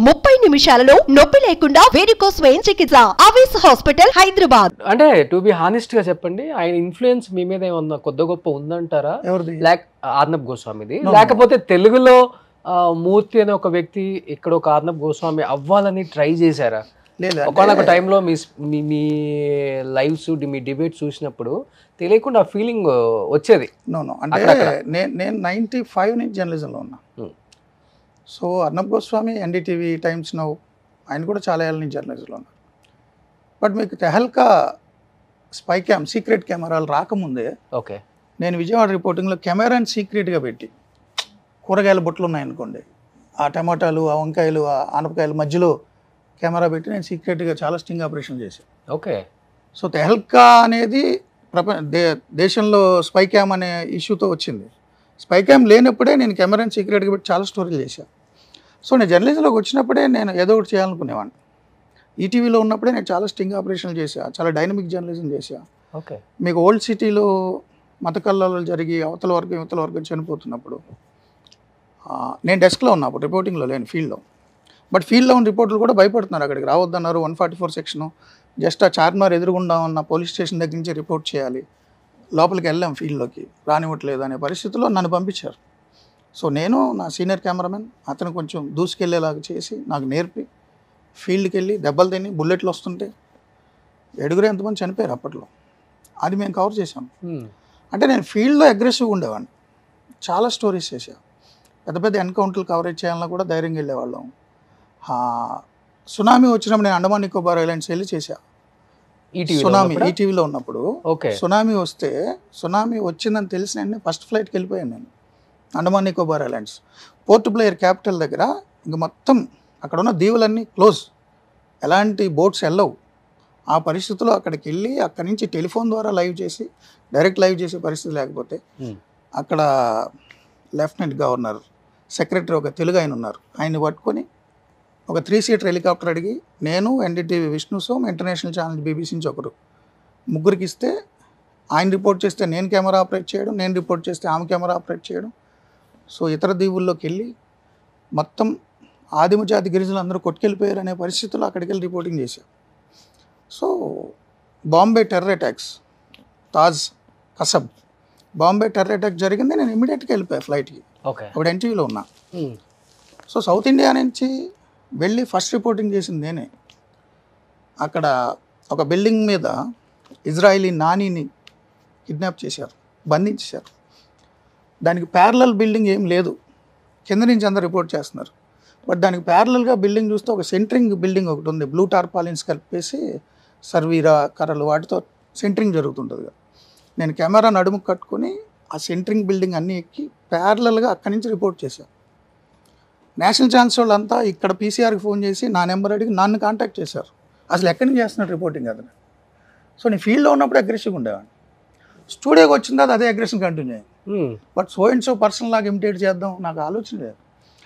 30 నిమిషాలలో నొప్పి లేకుండా వేడికోస్ వెయిన్ చికిత్స. ఆవేశ హాస్పిటల్, హైదరాబాద్. అంటే టు బి హానెస్ట్ గా చెప్పండి, ఆయన ఇన్ఫ్లుయెన్స్ మీ మీద ఏమన్నా కొద్ది గొప్ప ఉందంటారా? ఆర్నబ్ గోస్వామిది. లేకపోతే తెలుగులో మూర్తి అనే ఒక వ్యక్తి ఇక్కడ ఒక ఆర్నబ్ గోస్వామి అవ్వాలని ట్రై చేశారా? ఒకనొక టైంలో మీ లైవ్స్, మీ డిబేట్ చూసినప్పుడు తెలియకుండా ఫీలింగ్ వచ్చేది. అంటే నేను 95 నుంచి జర్నలిజంలో ఉన్నా. So Arnab Goswami NDTV, times now, ఆయన కూడా చాలా ఏళ్ళ నుంచి జర్నలిజంలో ఉన్నారు. బట్ మీకు తెహల్కా స్పై క్యామ్, సీక్రెట్ కెమెరాలు రాకముందే ఓకే, నేను విజయవాడ రిపోర్టింగ్లో కెమెరాని సీక్రెట్గా పెట్టి, కూరగాయల బొట్లు ఉన్నాయనుకోండి, ఆ టమాటాలు, ఆ వంకాయలు, ఆ ఆనపకాయల మధ్యలో కెమెరా పెట్టి నేను సీక్రెట్గా చాలా స్టింగ్ ఆపరేషన్ చేశాను. ఓకే. సో తెహల్కా అనేది దేశంలో స్పై క్యామ్ అనే ఇష్యూతో వచ్చింది. స్పై క్యామ్ లేనప్పుడే నేను కెమెరాని సీక్రెట్గా పెట్టి చాలా స్టోరీలు చేశాను. సో నేను జర్నలిజంలోకి వచ్చినప్పుడే నేను ఏదో ఒకటి చేయాలనుకునేవాడిని. ఈటీవీలో ఉన్నప్పుడే నేను చాలా స్టింగ్ ఆపరేషన్లు చేశాను, చాలా డైనమిక్ జర్నలిజం చేశాను. ఓకే. మీకు ఓల్డ్ సిటీలో మత కల్లాలు జరిగి అవతల వర్గం చనిపోతున్నప్పుడు నేను డెస్క్లో ఉన్నప్పుడు, రిపోర్టింగ్లో లేని, ఫీల్డ్లో. బట్ ఫీల్డ్లో ఉన్న రిపోర్టర్లు కూడా భయపడుతున్నారు, అక్కడికి రావద్దన్నారు. 144 సెక్షను, జస్ట్ ఆ చార్మినార్ ఎదురుగుండా ఉన్న పోలీస్ స్టేషన్ దగ్గర నుంచి రిపోర్ట్ చేయాలి, లోపలికి వెళ్ళాం ఫీల్డ్లోకి, రానివ్వట్లేదు అనే పరిస్థితిలో నన్ను పంపించారు. సో నేను, నా సీనియర్ కెమెరామెన్, అతను కొంచెం దూసుకెళ్ళేలాగా చేసి నాకు నేర్పి ఫీల్డ్కి వెళ్ళి దెబ్బలు తిని బుల్లెట్లు వస్తుంటే 7 ఎంతమంది చనిపోయారు అప్పట్లో. అది మేము కవర్ చేసాం. అంటే నేను ఫీల్డ్లో అగ్రెసివ్గా ఉండేవాడిని, చాలా స్టోరీస్ చేశాను. పెద్ద పెద్ద ఎన్కౌంటర్లు కవరేజ్ చేయాలన్నా కూడా ధైర్యంగా వెళ్ళేవాళ్ళం. సునామీ వచ్చినప్పుడు నేను అండమాన్ నికోబార్ ఐలాండ్స్ వెళ్ళి చేశాను. సునామీ ఈటీవీలో ఉన్నప్పుడు సునామీ వస్తే, సునామీ వచ్చిందని తెలిసి నేను ఫస్ట్ ఫ్లైట్కి వెళ్ళిపోయాను. నేను Andaman Nicobar islands port Blair capital దగ్గర ఇంక మొత్తం అక్కడ ఉన్న దీవులన్నీ క్లోజ్, ఎలాంటి బోట్స్ వెళ్ళవు. ఆ పరిస్థితుల్లో అక్కడికి వెళ్ళి అక్కడి నుంచి టెలిఫోన్ ద్వారా లైవ్ చేసి, డైరెక్ట్ లైవ్ చేసే పరిస్థితి లేకపోతే అక్కడ లెఫ్టినెంట్ గవర్నర్, సెక్రటరీ ఒక తెలుగు ఆయన ఉన్నారు, ఆయన్ని పట్టుకొని ఒక 3 సీటర్ హెలికాప్టర్ అడిగి నేను, NDTV Vishnu Som, international channel BBC నుంచి ఒకరు, ముగ్గురికి ఇస్తే ఆయన రిపోర్ట్ చేస్తే నేను కెమెరా ఆపరేట్ చేయడం, నేను రిపోర్ట్ చేస్తే ఆమె కెమెరా ఆపరేట్ చేయడం. సో ఇతర దీవుల్లోకి వెళ్ళి మొత్తం ఆదిమ జాతి గిరిజనులు అందరూ కొట్టుకెళ్ళిపోయారు అనే పరిస్థితుల్లో అక్కడికి వెళ్ళి రిపోర్టింగ్ చేశాం. So Bombay terror attacks, Taj, Kasab, Bombay terror attack జరిగింది, నేను ఇమీడియట్గా వెళ్ళిపోయాను ఫ్లైట్కి. అప్పుడు ఎన్టీవీలో ఉన్నా. సో సౌత్ ఇండియా నుంచి వెళ్ళి ఫస్ట్ రిపోర్టింగ్ చేసింది నేనే. అక్కడ ఒక బిల్డింగ్ మీద ఇజ్రాయిలీ నానీని కిడ్నాప్ చేశారు, బంధించేశారు. దానికి ప్యారలల్ బిల్డింగ్ ఏం లేదు, కింద నుంచి అందరు రిపోర్ట్ చేస్తున్నారు. బట్ దానికి ప్యారలల్గా బిల్డింగ్ చూస్తే ఒక సెంటరింగ్ బిల్డింగ్ ఒకటి ఉంది, బ్లూ టార్పాలిన్స్ కలిపేసి సర్వీరా కర్రలు వాటితో సెంటరింగ్ జరుగుతుంటుంది కదా. నేను కెమెరా నడుము కట్టుకొని ఆ సెంటరింగ్ బిల్డింగ్ అన్నీ ఎక్కి ప్యారలల్గా అక్కడి నుంచి రిపోర్ట్ చేశాను. నేషనల్ ఛాన్స్ వాళ్ళంతా ఇక్కడ పీసీఆర్కి ఫోన్ చేసి నా నెంబర్ అడిగి నన్ను కాంటాక్ట్ చేశారు, అసలు ఎక్కడి నుంచి చేస్తున్నాడు రిపోర్టింగ్ అతను. సో నేను ఫీల్డ్లో ఉన్నప్పుడు అగ్రెసివ్గా ఉండేవాడిని, స్టూడియోకి వచ్చిన తర్వాత అదే అగ్రెషన్ కంటిన్యూ అయ్యింది. But so and so person లాగా ఇమిటేట్ చేద్దాం నాకు ఆలోచన లేదు.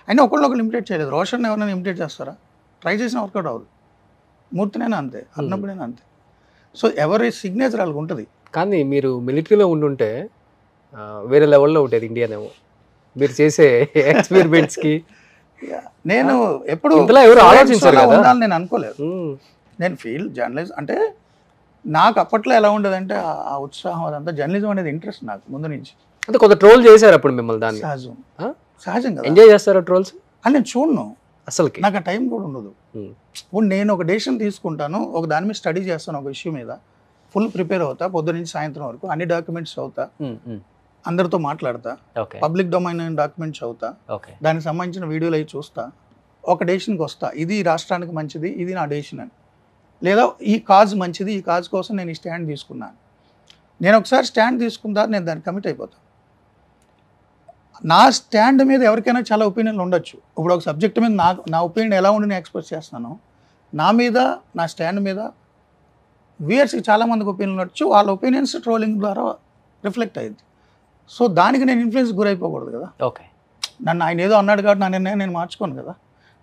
అయినా ఒకళ్ళు ఇమిటేట్ చేయలేదు. రోషన్ ఎవరైనా ఇమిటేట్ చేస్తారా? ట్రై చేసిన వర్కౌట్ అవ్వదు. మూర్తినైనా అంతే, అన్నప్పుడైనా అంతే. సో ఎవరి సిగ్నేచర్ వాళ్ళకి ఉంటుంది. కానీ మీరు మిలిటరీలో ఉండుంటే వేరే లెవెల్లో ఉంటుంది ఇండియానేమో మీరు చేసే ఎక్స్పెరిమెంట్స్కి. నేను ఎప్పుడు ఉండాలని నేను అనుకోలేదు. నేను ఫీల్డ్ జర్నలిజం అంటే నాకు అప్పట్లో ఎలా ఉండేదంటే ఆ ఉత్సాహం, అదంతా జర్నలిజం అనేది ఇంట్రెస్ట్ నాకు ముందు నుంచి. అంటే కొంత ట్రోల్ చేశారు అప్పుడు మిమ్మల్ని, దాన్ని సహజం కదా. ఎంజాయ్ చేస్తారా ట్రోల్స్? అని నేను చూడను, అసలు నాకు ఆ టైం కూడా ఉండదు. ఇప్పుడు నేను ఒక డెసిషన్ తీసుకుంటాను, ఒక దాని మీద స్టడీ చేస్తాను, ఒక ఇష్యూ మీద ఫుల్ ప్రిపేర్ అవుతా, పొద్దు నుంచి సాయంత్రం వరకు అన్ని డాక్యుమెంట్స్ అవుతా, అందరితో మాట్లాడతా, పబ్లిక్ డొమైన్ డాక్యుమెంట్స్ అవుతా, దానికి సంబంధించిన వీడియోలు అవి చూస్తా, ఒక డెసిషన్కి వస్తా, ఇది రాష్ట్రానికి మంచిది, ఇది నా డెసిషన్ అని, లేదా ఈ కాజ్ మంచిది, ఈ కాజ్ కోసం నేను ఈ స్టాండ్ తీసుకున్నాను. నేను ఒకసారి స్టాండ్ తీసుకున్న నేను దానికి కమిట్ అయిపోతాను. నా స్టాండ్ మీద ఎవరికైనా చాలా ఒపీనియన్లు ఉండొచ్చు. ఇప్పుడు ఒక సబ్జెక్ట్ మీద నా ఒపీనియన్ ఎలా ఉండి నేను ఎక్స్ప్రెస్ చేస్తున్నాను, నా మీద, నా స్టాండ్ మీద వ్యూయర్స్కి చాలామందికి ఒపీనియన్ ఉండొచ్చు. వాళ్ళ ఒపీనియన్స్ ట్రోలింగ్ ద్వారా రిఫ్లెక్ట్ అయ్యింది. సో దానికి నేను ఇన్ఫ్లుయెన్స్ గురైపోకూడదు కదా. నన్ను ఆయన ఏదో అన్నాడు కాబట్టి నా నిర్ణయం నేను మార్చుకోను కదా.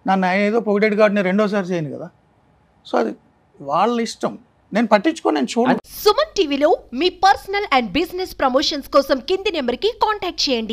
నన్ను ఆయన ఏదో పొగిడేడు కాబట్టి నేను రెండోసారి చేయను కదా. సో అది వాళ్ళ ఇష్టం, నేను పట్టించుకొని నేను చూడండి. సుమన్ టీవీలో మీ పర్సనల్ అండ్ బిజినెస్ ప్రమోషన్స్ కోసం కింది నెంబర్కి కాంటాక్ట్ చేయండి.